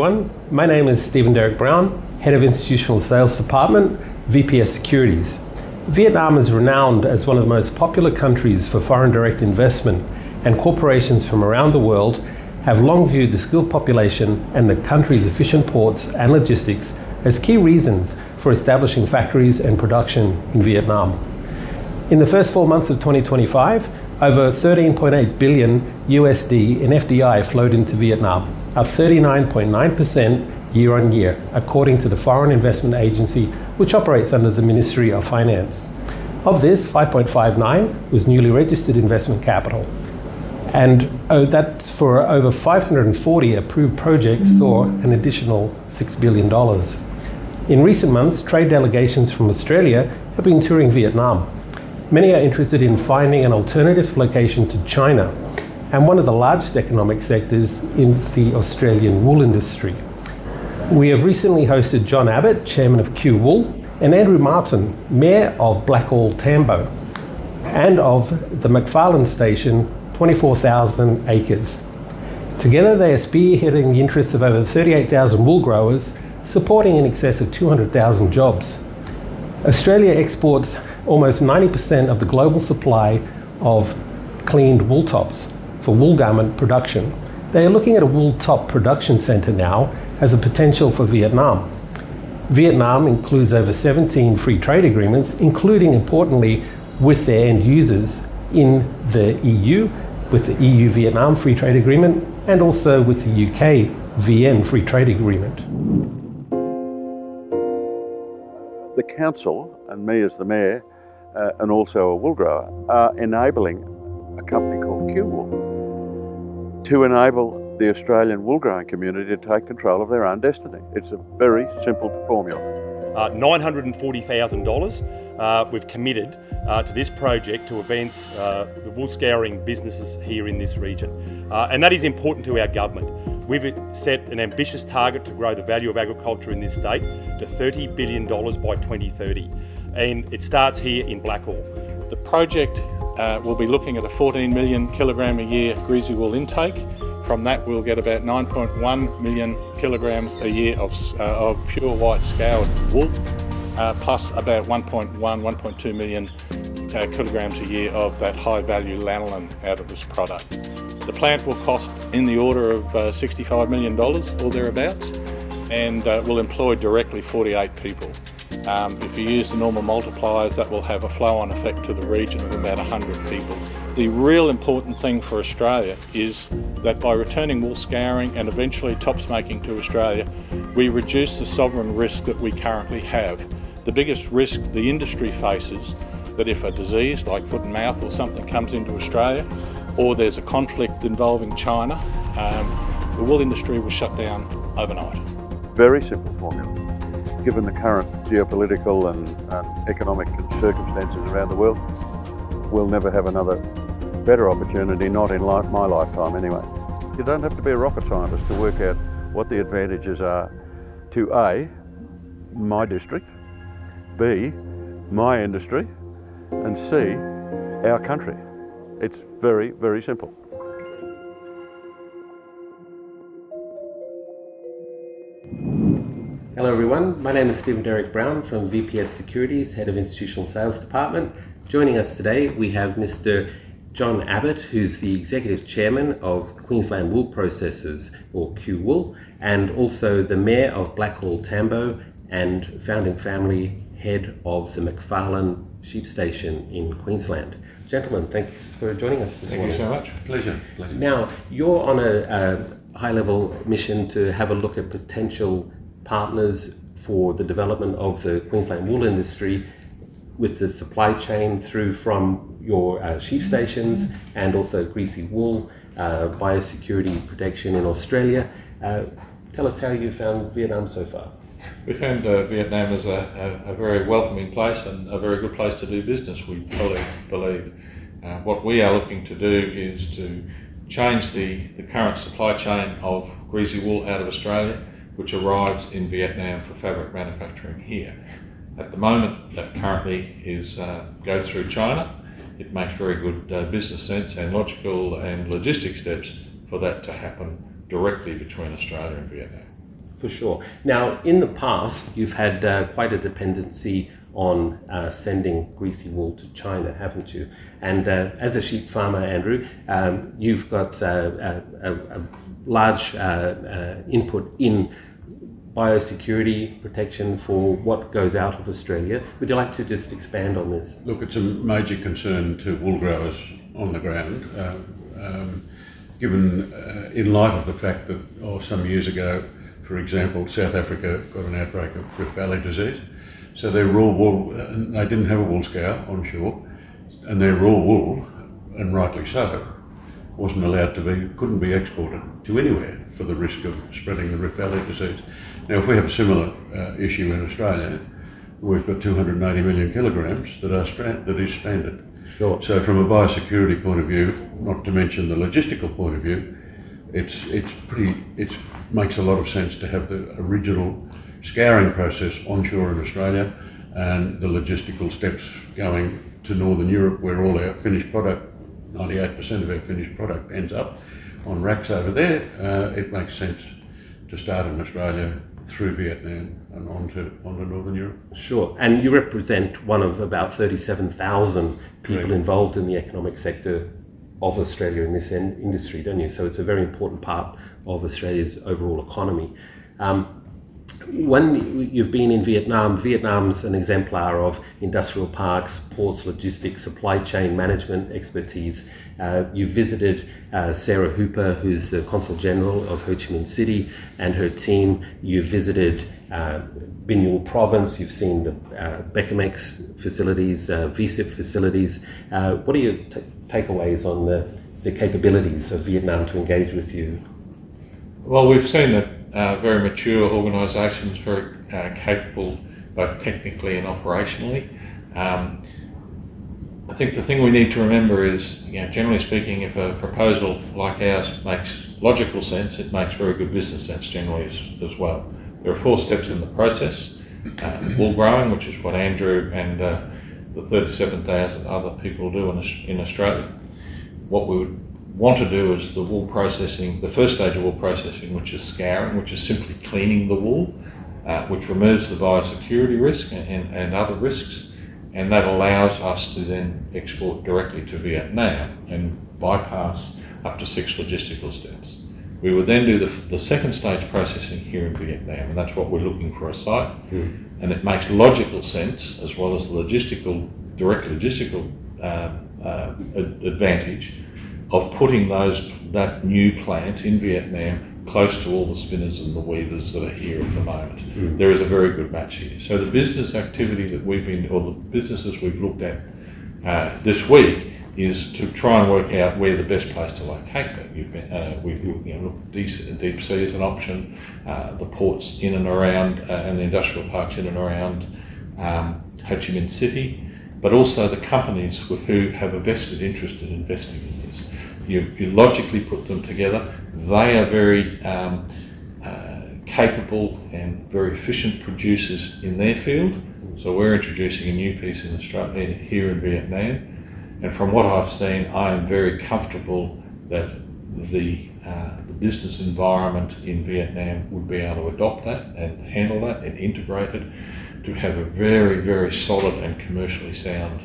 everyone. My name is Stephen Derek Brown, Head of Institutional Sales Department, VPS Securities. Vietnam is renowned as one of the most popular countries for foreign direct investment, and corporations from around the world have long viewed the skilled population and the country's efficient ports and logistics as key reasons for establishing factories and production in Vietnam. In the first 4 months of 2025, over 13.8 billion USD in FDI flowed into Vietnam, up 39.9% year on year, according to the Foreign Investment Agency, which operates under the Ministry of Finance. Of this, 5.59 was newly registered investment capital. And that's for over 540 approved projects, saw an additional $6 billion. In recent months, trade delegations from Australia have been touring Vietnam. Many are interested in finding an alternative location to China, and one of the largest economic sectors is the Australian wool industry. We have recently hosted John Abbott, Chairman of Q Wool, and Andrew Martin, Mayor of Blackall-Tambo, and of the Macfarlane Station, 24,000 acres. Together they are spearheading the interests of over 38,000 wool growers, supporting in excess of 200,000 jobs. Australia exports almost 90% of the global supply of cleaned wool tops for wool garment production. They are looking at a wool top production centre now as a potential for Vietnam. Vietnam includes over 17 free trade agreements, including, importantly, with their end users in the EU, with the EU-Vietnam Free Trade Agreement, and also with the UK VN Free Trade Agreement. The council, and me as the mayor, and also a wool grower, are enabling a company called Q Wool to enable the Australian wool growing community to take control of their own destiny. It's a very simple formula. $940,000 we've committed to this project to advance the wool scouring businesses here in this region. And that is important to our government. We've set an ambitious target to grow the value of agriculture in this state to $30 billion by 2030. And it starts here in Blackall. The project will be looking at a 14 million kilogram a year greasy wool intake. From that we'll get about 9.1 million kilograms a year of pure white scoured wool, plus about 1.2 million kilograms a year of that high value lanolin out of this product. The plant will cost in the order of $65 million or thereabouts, and will employ directly 48 people. If you use the normal multipliers, that will have a flow-on effect to the region of about 100 people. The real important thing for Australia is that by returning wool scouring and eventually tops making to Australia, we reduce the sovereign risk that we currently have. The biggest risk the industry faces, that if a disease like foot and mouth or something comes into Australia, or there's a conflict involving China, the wool industry will shut down overnight. Very simple formula. Given the current geopolitical and economic circumstances around the world, we'll never have another better opportunity, not in my lifetime anyway. You don't have to be a rocket scientist to work out what the advantages are to A, my district, B, my industry, and C, our country. It's very, very simple. Hello everyone, my name is Stephen Derek Brown from VPS Securities, Head of Institutional Sales Department. Joining us today we have Mr. John Abbott, who's the Executive Chairman of Queensland Wool Processors, or Q Wool, and also the Mayor of Blackall-Tambo and founding family head of the Macfarlane Station in Queensland. Gentlemen, thanks for joining us this morning. Thank you so much. Pleasure. Now, you're on a high-level mission to have a look at potential partners for the development of the Queensland wool industry with the supply chain through from your sheep stations and also greasy wool, biosecurity protection in Australia. Tell us how you found Vietnam so far. We found Vietnam as a very welcoming place and a very good place to do business, we fully believe. What we are looking to do is to change the current supply chain of greasy wool out of Australia, which arrives in Vietnam for fabric manufacturing here. At the moment, that currently goes through China. It makes very good business sense and logical and logistic steps for that to happen directly between Australia and Vietnam. For sure. Now, in the past, you've had quite a dependency on sending greasy wool to China, haven't you? And as a sheep farmer, Andrew, you've got a large input in biosecurity protection for what goes out of Australia. Would you like to just expand on this? Look, it's a major concern to wool growers on the ground, given in light of the fact that some years ago, for example, South Africa got an outbreak of Rift Valley disease. So their raw wool, they didn't have a wool scour onshore, and their raw wool, and rightly so, wasn't allowed to be, couldn't be exported to anywhere for the risk of spreading the Rift Valley disease. Now, if we have a similar issue in Australia, we've got 280 million kilograms that is stranded. Sure. So from a biosecurity point of view, not to mention the logistical point of view, it makes a lot of sense to have the original scouring process onshore in Australia and the logistical steps going to Northern Europe, where all our finished product, 98% of our finished product, ends up on racks over there. It makes sense to start in Australia through Vietnam and onto Northern Europe. Sure, and you represent one of about 37,000 people Correct. involved in the economic sector of Australia in this industry, don't you? So it's a very important part of Australia's overall economy. When you've been in Vietnam, Vietnam's an exemplar of industrial parks, ports, logistics, supply chain management expertise. You visited Sarah Hooper, who's the Consul General of Ho Chi Minh City, and her team. You visited Binh Nhuo Province. You've seen the Becamex facilities, VSIP facilities. What are your takeaways on the capabilities of Vietnam to engage with you? Well, we've seen that very mature organisations, very capable both technically and operationally. I think the thing we need to remember is, generally speaking, if a proposal like ours makes logical sense, it makes very good business sense generally as well. There are 4 steps in the process. Wool growing, which is what Andrew and the 37,000 other people do in Australia. What we would want to do is the wool processing, the first stage of wool processing, which is scouring, which is simply cleaning the wool, which removes the biosecurity risk and other risks, and that allows us to then export directly to Vietnam and bypass up to 6 logistical steps. We would then do the second stage processing here in Vietnam, and that's what we're looking for a site. And it makes logical sense, as well as the direct logistical advantage of putting that new plant in Vietnam close to all the spinners and the weavers that are here at the moment. There is a very good match here. So the business activity that the businesses we've looked at this week is to try and work out where the best place to locate that. We've looked at deep sea as an option, the ports in and around, and the industrial parks in and around Ho Chi Minh City, but also the companies who have a vested interest in investing in this. You logically put them together. They are very capable and very efficient producers in their field. So we're introducing a new piece in Australia here in Vietnam. And from what I've seen, I am very comfortable that the business environment in Vietnam would be able to adopt that and handle that and integrate it to have a very, very solid and commercially sound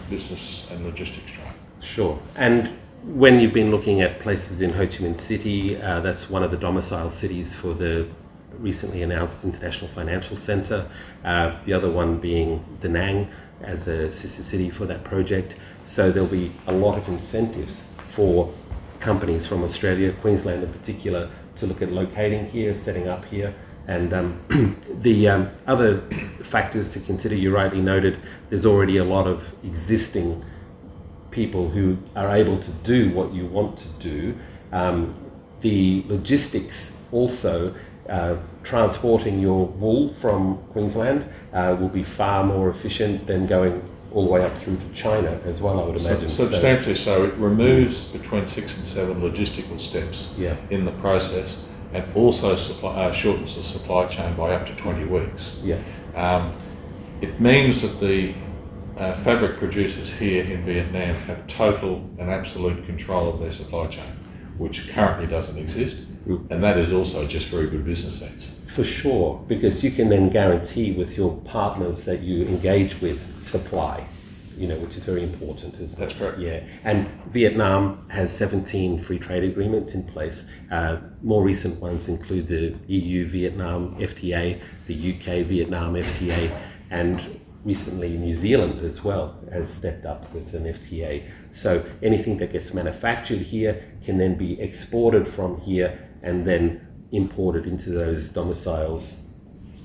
business and logistics track. Sure. And when you've been looking at places in Ho Chi Minh City, that's one of the domicile cities for the recently announced International Financial Centre, the other one being Da Nang as a sister city for that project. So there'll be a lot of incentives for companies from Australia, Queensland in particular, to look at locating here, setting up here. And the other factors to consider, you rightly noted, there's already a lot of existing people who are able to do what you want to do. The logistics also, transporting your wool from Queensland will be far more efficient than going all the way up through to China as well, I would imagine. Substantially so. It removes between 6 and 7 logistical steps in the process, and also shortens the supply chain by up to 20 weeks. It means that the fabric producers here in Vietnam have total and absolute control of their supply chain, which currently doesn't exist. And that is also just very good business sense. For sure, because you can then guarantee with your partners that you engage with supply, which is very important, isn't it? That's correct. Yeah, and Vietnam has 17 free trade agreements in place. More recent ones include the EU-Vietnam FTA, the UK-Vietnam FTA, and recently New Zealand as well has stepped up with an FTA. So anything that gets manufactured here can then be exported from here and then imported into those domiciles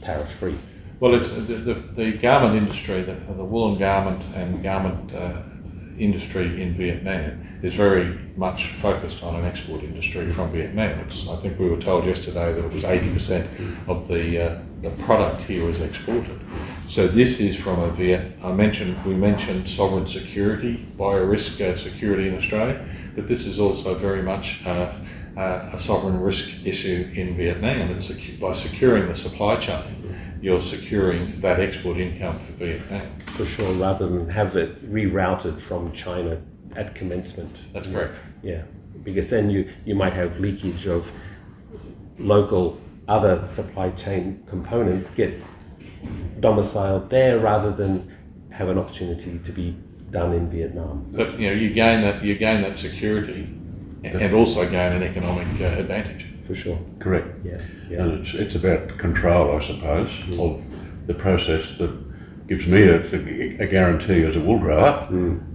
tariff-free. Well, it's the garment industry, the woolen garment and garment industry in Vietnam is very much focused on an export industry from Vietnam. I think we were told yesterday that it was 80% of the product here is exported. So this is from we mentioned sovereign security, bio-risk security in Australia, but this is also very much a sovereign risk issue in Vietnam. By securing the supply chain, you're securing that export income for Vietnam. For sure, rather than have it rerouted from China at commencement. That's correct. Yeah, because then you might have leakage of local other supply chain components get domiciled there rather than have an opportunity to be done in Vietnam. But you gain that security and also gain an economic advantage. For sure. Correct. Yeah. And it's about control, I suppose, of the process that gives me a guarantee as a wool grower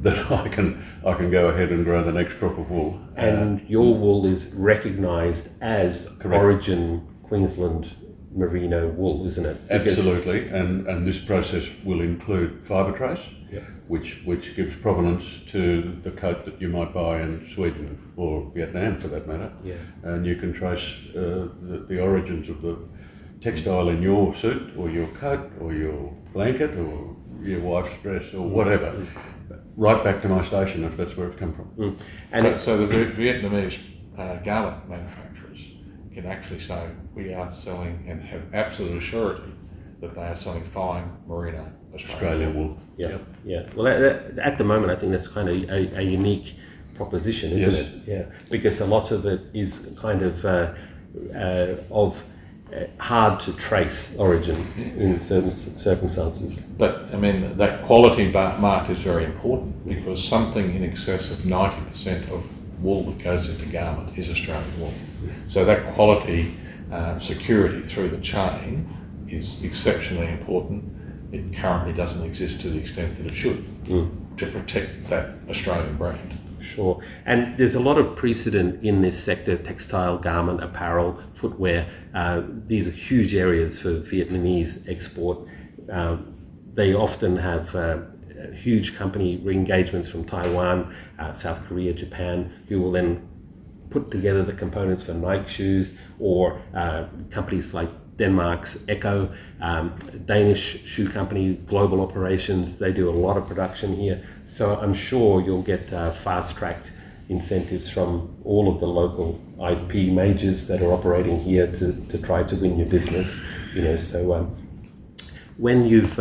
that I can go ahead and grow the next crop of wool. And your wool is recognised as Correct. Origin Queensland merino wool, isn't it? Absolutely, and this process will include fibre trace, which gives provenance to the coat that you might buy in Sweden or Vietnam for that matter. Yeah. And you can trace the origins of the textile in your suit or your coat or your blanket or your wife's dress or whatever, right back to my station if that's where it's come from. And so the Vietnamese garment manufacturers can actually say we are selling and have absolute surety that they are selling fine merino Australian wool. Yeah. Well, at the moment, I think that's kind of a unique proposition, isn't it? Yeah, because a lot of it is kind of hard to trace origin in certain circumstances. But I mean, that quality mark is very important because something in excess of 90% of wool that goes into garment is Australian wool. So that quality security through the chain is exceptionally important. It currently doesn't exist to the extent that it should to protect that Australian brand. Sure. And there's a lot of precedent in this sector, textile, garment, apparel, footwear. These are huge areas for Vietnamese export. They often have huge company re-engagements from Taiwan, South Korea, Japan, who will then put together the components for Nike shoes, or companies like Denmark's Echo, Danish shoe company, global operations. They do a lot of production here. So I'm sure you'll get fast-tracked incentives from all of the local IP majors that are operating here to try to win your business. So when you've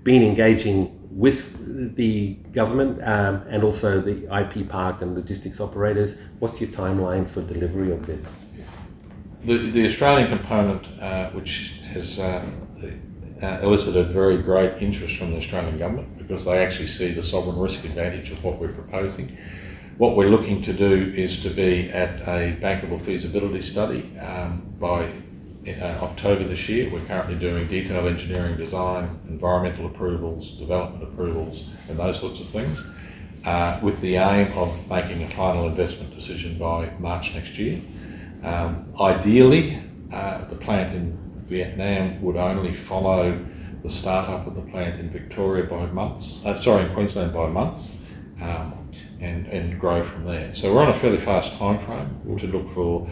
been engaging with the government and also the IP park and logistics operators, what's your timeline for delivery of this? The Australian component, which has elicited very great interest from the Australian government because they actually see the sovereign risk advantage of what we're proposing. What we're looking to do is to be at a bankable feasibility study by October this year. We're currently doing detailed engineering design, environmental approvals, development approvals, and those sorts of things, with the aim of making a final investment decision by March next year. Ideally, the plant in Vietnam would only follow the start-up of the plant in Victoria by months, in Queensland by months, and grow from there. So we're on a fairly fast time frame to look for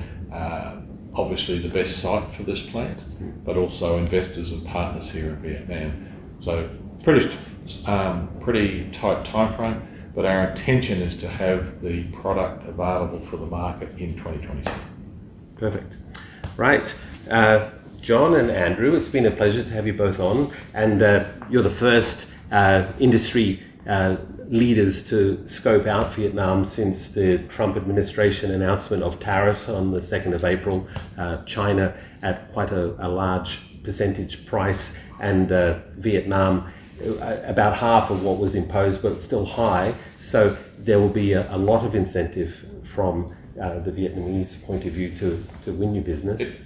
obviously the best site for this plant, but also investors and partners here in Vietnam. So pretty tight time frame, but our intention is to have the product available for the market in 2027. Perfect. Right. John and Andrew, it's been a pleasure to have you both on, and you're the first industry leaders to scope out Vietnam since the Trump administration announcement of tariffs on the 2nd of April. China at quite a large percentage price, and Vietnam about half of what was imposed, but still high. So there will be a lot of incentive from the Vietnamese point of view to win new business.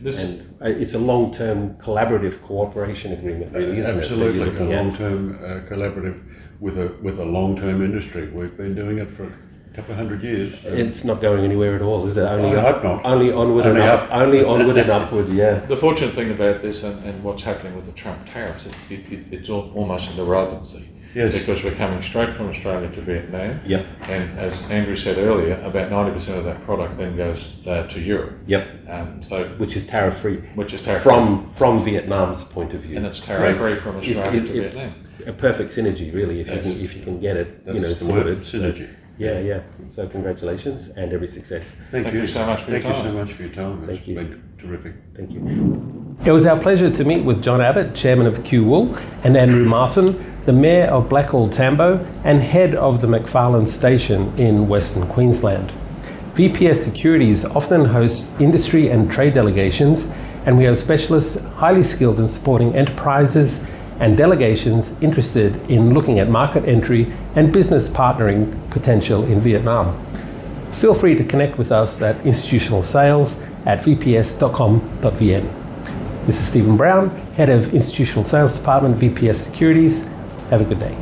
It's a long-term collaborative cooperation agreement, really, isn't absolutely, it? a long-term collaborative with a long-term industry. We've been doing it for a couple of hundred years. It's not going anywhere at all, is it? Only I hope not. Only onward and up. Only onward and upward, yeah. The fortunate thing about this and what's happening with the Trump tariffs, it's almost an irrelevancy. Yes. Because we're coming straight from Australia to Vietnam. Yep. And as Andrew said earlier, about 90% of that product then goes to Europe. Yep. Which is tariff-free. Which is tariff-free. From Vietnam's point of view. And it's tariff-free from Australia to Vietnam. It's a perfect synergy, really, if you can get it, sorted. Synergy. Yeah. So congratulations and every success. Thank you so much for your time. Thank you so much for your time. Thank you. It's been terrific. Thank you. It was our pleasure to meet with John Abbott, Chairman of Q Wool, and Andrew Martin, the Mayor of Blackall-Tambo and Head of the Macfarlane Station in Western Queensland. VPS Securities often hosts industry and trade delegations, and we have specialists highly skilled in supporting enterprises and delegations interested in looking at market entry and business partnering potential in Vietnam. Feel free to connect with us at institutionalsales@vps.com.vn. This is Stephen Brown, Head of Institutional Sales Department, VPS Securities. Have a good day.